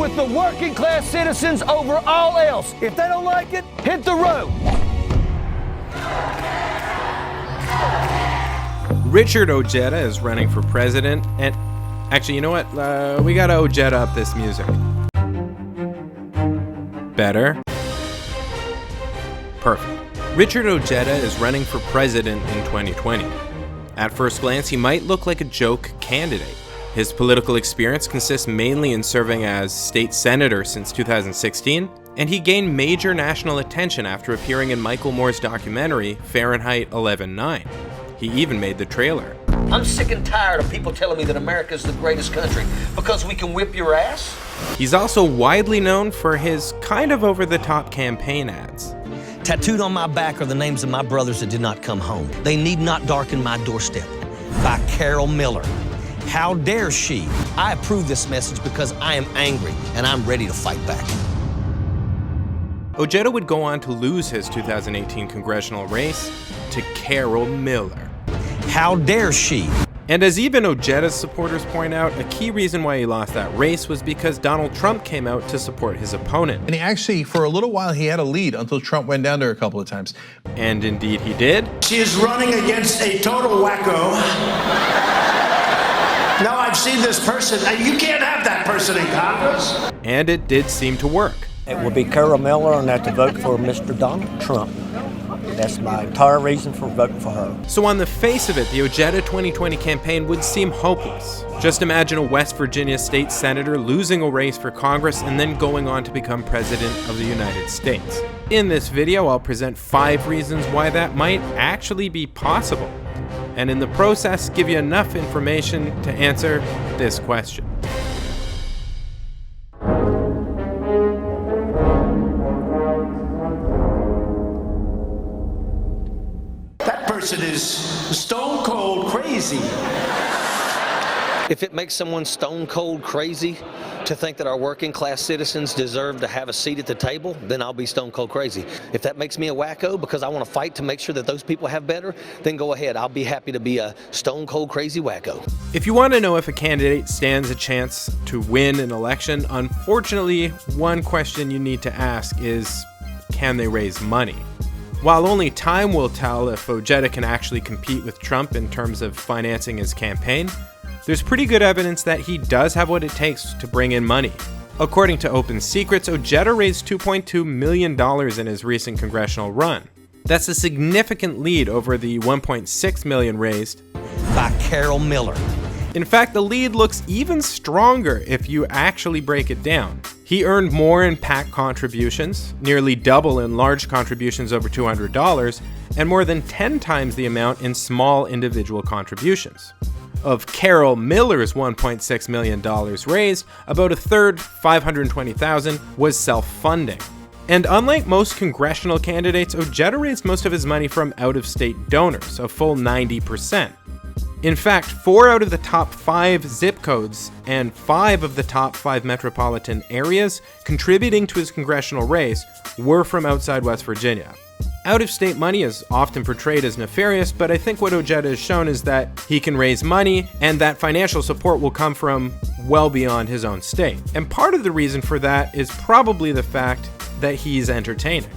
with the working class citizens over all else. If they don't like it, hit the road. Richard Ojeda is running for president, and actually, you know what? We gotta Ojeda up this music. Better. Perfect. Richard Ojeda is running for president in 2020. At first glance, he might look like a joke candidate. His political experience consists mainly in serving as state senator since 2016, and he gained major national attention after appearing in Michael Moore's documentary, Fahrenheit 11/9. He even made the trailer. I'm sick and tired of people telling me that America's the greatest country because we can whip your ass. He's also widely known for his kind of over-the-top campaign ads. Tattooed on my back are the names of my brothers that did not come home. They need not darken my doorstep. By Carol Miller. How dare she? I approve this message because I am angry and I'm ready to fight back. Ojeda would go on to lose his 2018 congressional race to Carol Miller. How dare she? And as even Ojeda's supporters point out, a key reason why he lost that race was because Donald Trump came out to support his opponent. And he actually, for a little while, he had a lead until Trump went down there a couple of times. And indeed he did. She is running against a total wacko. Now I've seen this person. You can't have that person in Congress. And it did seem to work. It will be Carol Miller, and I have to vote for Mr. Donald Trump. That's my entire reason for voting for her. So on the face of it, the Ojeda 2020 campaign would seem hopeless. Just imagine a West Virginia state senator losing a race for Congress and then going on to become president of the United States. In this video, I'll present 5 reasons why that might actually be possible, and in the process, give you enough information to answer this question. Person is stone cold crazy. If it makes someone stone cold crazy to think that our working class citizens deserve to have a seat at the table, then I'll be stone cold crazy. If that makes me a wacko because I want to fight to make sure that those people have better, then go ahead. I'll be happy to be a stone cold crazy wacko. If you want to know if a candidate stands a chance to win an election, unfortunately, one question you need to ask is, can they raise money? While only time will tell if Ojeda can actually compete with Trump in terms of financing his campaign, there's pretty good evidence that he does have what it takes to bring in money. According to Open Secrets, Ojeda raised $2.2 million in his recent congressional run. That's a significant lead over the $1.6 million raised by Carol Miller. In fact, the lead looks even stronger if you actually break it down. He earned more in PAC contributions, nearly double in large contributions over $200, and more than 10 times the amount in small individual contributions. Of Carol Miller's $1.6 million raised, about a third, $520,000, was self-funding. And unlike most congressional candidates, Ojeda raised most of his money from out-of-state donors, a full 90%. In fact, 4 out of the top 5 zip codes and 5 of the top 5 metropolitan areas contributing to his congressional race were from outside West Virginia. Out-of-state money is often portrayed as nefarious, but I think what Ojeda has shown is that he can raise money and that financial support will come from well beyond his own state. And part of the reason for that is probably the fact that he's entertaining.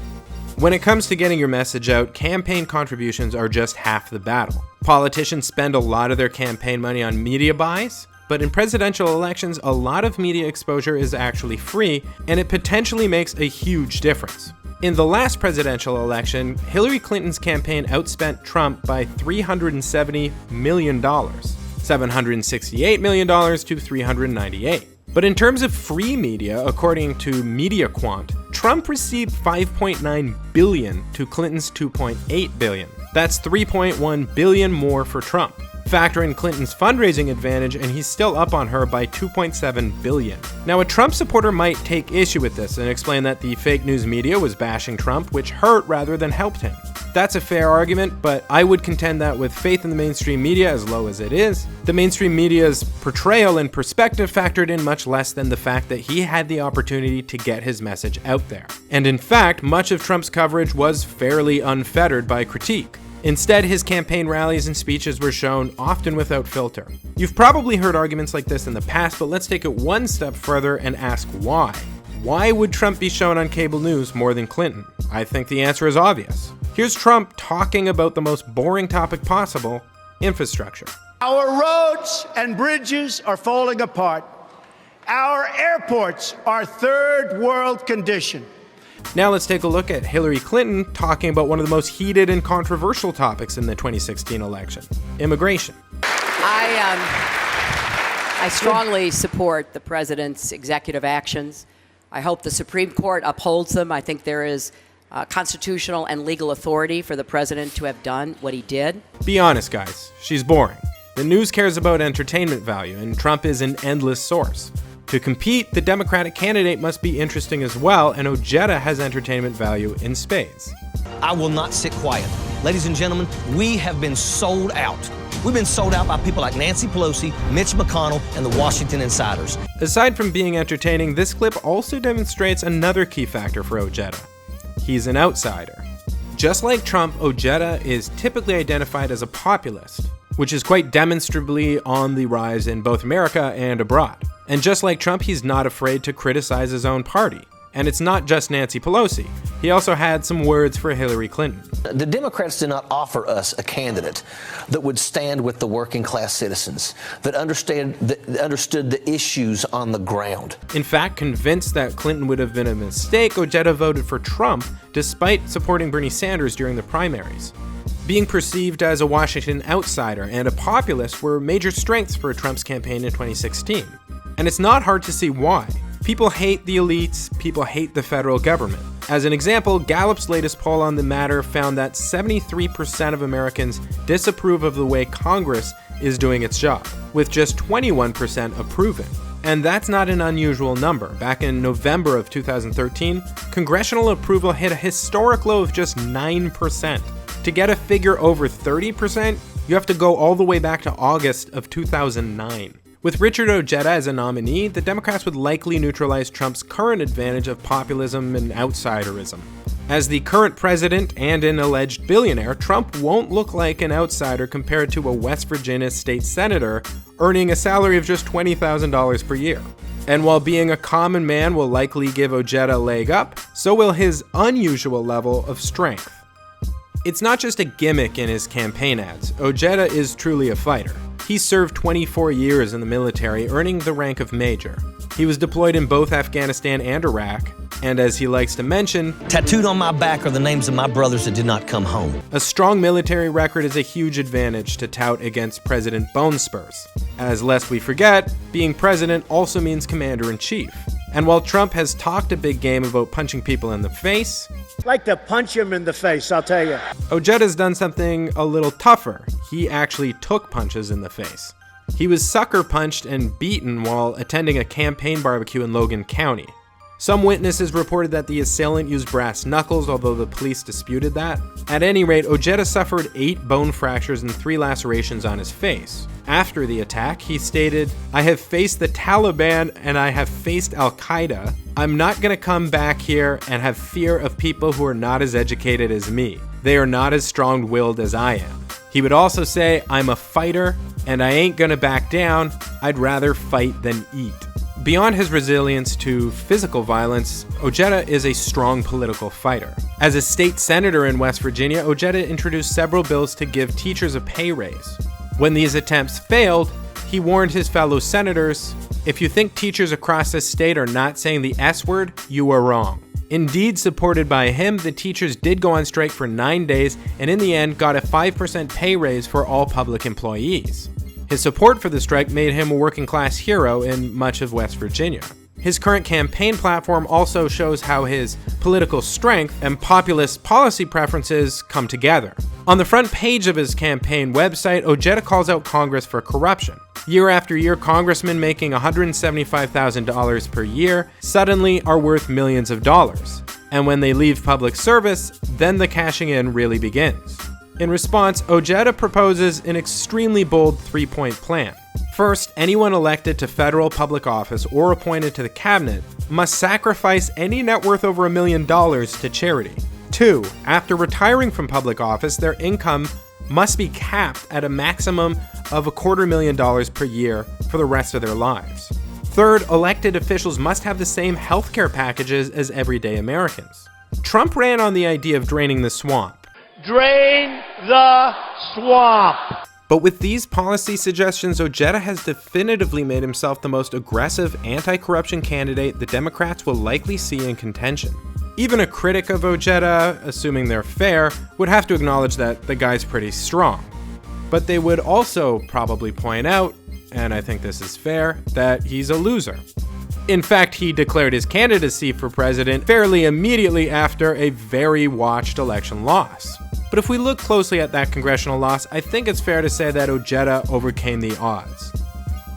When it comes to getting your message out, campaign contributions are just half the battle. Politicians spend a lot of their campaign money on media buys, but in presidential elections, a lot of media exposure is actually free, and it potentially makes a huge difference. In the last presidential election, Hillary Clinton's campaign outspent Trump by $370 million, $768 million to $398. But in terms of free media, according to MediaQuant, Trump received $5.9 billion to Clinton's $2.8 billion. That's $3.1 billion more for Trump. Factor in Clinton's fundraising advantage, and he's still up on her by $2.7 billion. Now, a Trump supporter might take issue with this and explain that the fake news media was bashing Trump, which hurt rather than helped him. That's a fair argument, but I would contend that with faith in the mainstream media as low as it is, the mainstream media's portrayal and perspective factored in much less than the fact that he had the opportunity to get his message out there. And in fact, much of Trump's coverage was fairly unfettered by critique. Instead, his campaign rallies and speeches were shown often without filter. You've probably heard arguments like this in the past, but let's take it one step further and ask why. Why would Trump be shown on cable news more than Clinton? I think the answer is obvious. Here's Trump talking about the most boring topic possible, infrastructure. Our roads and bridges are falling apart. Our airports are third world condition. Now let's take a look at Hillary Clinton talking about one of the most heated and controversial topics in the 2016 election, immigration. I strongly support the president's executive actions. I hope the Supreme Court upholds them. I think there is constitutional and legal authority for the president to have done what he did. Be honest, guys, she's boring. The news cares about entertainment value, and Trump is an endless source. To compete, the Democratic candidate must be interesting as well, and Ojeda has entertainment value in spades. I will not sit quiet. Ladies and gentlemen, we have been sold out. We've been sold out by people like Nancy Pelosi, Mitch McConnell, and the Washington insiders. Aside from being entertaining, this clip also demonstrates another key factor for Ojeda. He's an outsider. Just like Trump, Ojeda is typically identified as a populist, which is quite demonstrably on the rise in both America and abroad. And just like Trump, he's not afraid to criticize his own party. And it's not just Nancy Pelosi. He also had some words for Hillary Clinton. The Democrats did not offer us a candidate that would stand with the working class citizens, that understood the issues on the ground. In fact, convinced that Clinton would have been a mistake, Ojeda voted for Trump despite supporting Bernie Sanders during the primaries. Being perceived as a Washington outsider and a populist were major strengths for Trump's campaign in 2016. And it's not hard to see why. People hate the elites, people hate the federal government. As an example, Gallup's latest poll on the matter found that 73% of Americans disapprove of the way Congress is doing its job, with just 21% approving. And that's not an unusual number. Back in November of 2013, congressional approval hit a historic low of just 9%. To get a figure over 30%, you have to go all the way back to August of 2009. With Richard Ojeda as a nominee, the Democrats would likely neutralize Trump's current advantage of populism and outsiderism. As the current president and an alleged billionaire, Trump won't look like an outsider compared to a West Virginia state senator earning a salary of just $20,000 per year. And while being a common man will likely give Ojeda a leg up, so will his unusual level of strength. It's not just a gimmick in his campaign ads. Ojeda is truly a fighter. He served 24 years in the military, earning the rank of major. He was deployed in both Afghanistan and Iraq, and as he likes to mention, tattooed on my back are the names of my brothers that did not come home. A strong military record is a huge advantage to tout against President Bone Spurs. As lest we forget, being president also means commander-in-chief. And while Trump has talked a big game about punching people in the face, Like to punch him in the face, I'll tell you. Ojeda's done something a little tougher. He actually took punches in the face. He was sucker punched and beaten while attending a campaign barbecue in Logan County. Some witnesses reported that the assailant used brass knuckles, although the police disputed that. At any rate, Ojeda suffered 8 bone fractures and 3 lacerations on his face. After the attack, he stated, "I have faced the Taliban and I have faced Al-Qaeda. I'm not going to come back here and have fear of people who are not as educated as me. They are not as strong-willed as I am." He would also say, "I'm a fighter and I ain't going to back down. I'd rather fight than eat." Beyond his resilience to physical violence, Ojeda is a strong political fighter. As a state senator in West Virginia, Ojeda introduced several bills to give teachers a pay raise. When these attempts failed, he warned his fellow senators, "If you think teachers across this state are not saying the S word, you are wrong." Indeed, supported by him, the teachers did go on strike for 9 days and in the end got a 5% pay raise for all public employees. His support for the strike made him a working-class hero in much of West Virginia. His current campaign platform also shows how his political strength and populist policy preferences come together. On the front page of his campaign website, Ojeda calls out Congress for corruption. Year after year, congressmen making $175,000 per year suddenly are worth millions of dollars. And when they leave public service, then the cashing in really begins. In response, Ojeda proposes an extremely bold 3-point plan. First, anyone elected to federal public office or appointed to the cabinet must sacrifice any net worth over $1 million to charity. 2, after retiring from public office, their income must be capped at a maximum of $250,000 per year for the rest of their lives. Third, elected officials must have the same healthcare packages as everyday Americans. Trump ran on the idea of draining the swamp. Drain the swamp. But with these policy suggestions, Ojeda has definitively made himself the most aggressive anti-corruption candidate the Democrats will likely see in contention. Even a critic of Ojeda, assuming they're fair, would have to acknowledge that the guy's pretty strong. But they would also probably point out, and I think this is fair, that he's a loser. In fact, he declared his candidacy for president fairly immediately after a very watched election loss. But if we look closely at that congressional loss, I think it's fair to say that Ojeda overcame the odds.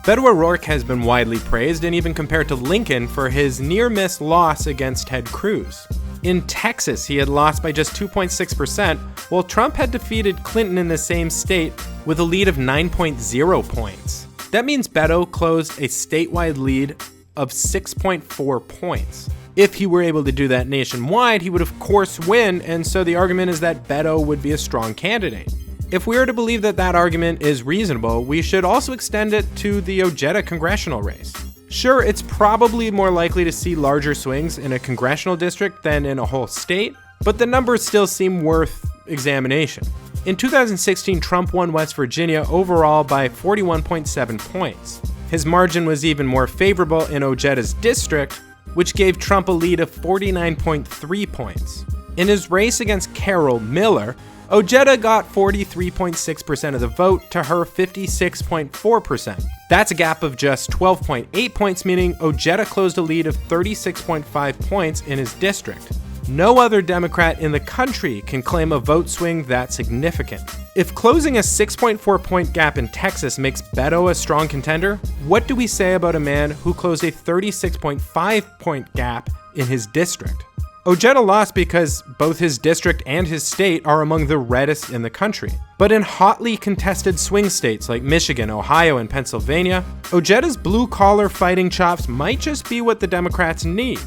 Beto O'Rourke has been widely praised and even compared to Lincoln for his near-miss loss against Ted Cruz. In Texas, he had lost by just 2.6%, while Trump had defeated Clinton in the same state with a lead of 9.0 points. That means Beto closed a statewide lead of 6.4 points. If he were able to do that nationwide, he would of course win, and so the argument is that Beto would be a strong candidate. If we are to believe that that argument is reasonable, we should also extend it to the Ojeda congressional race. Sure, it's probably more likely to see larger swings in a congressional district than in a whole state, but the numbers still seem worth examination. In 2016, Trump won West Virginia overall by 41.7 points. His margin was even more favorable in Ojeda's district, which gave Trump a lead of 49.3 points. In his race against Carol Miller, Ojeda got 43.6% of the vote to her 56.4%. That's a gap of just 12.8 points, meaning Ojeda closed a lead of 36.5 points in his district. No other Democrat in the country can claim a vote swing that significant. If closing a 6.4 point gap in Texas makes Beto a strong contender, what do we say about a man who closed a 36.5 point gap in his district? Ojeda lost because both his district and his state are among the reddest in the country. But in hotly contested swing states like Michigan, Ohio, and Pennsylvania, Ojeda's blue-collar fighting chops might just be what the Democrats need.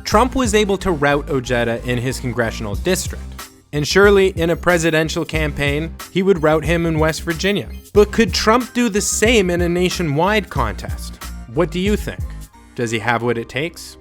Trump was able to rout Ojeda in his congressional district. And surely, in a presidential campaign, he would rout him in West Virginia. But could Trump do the same in a nationwide contest? What do you think? Does he have what it takes?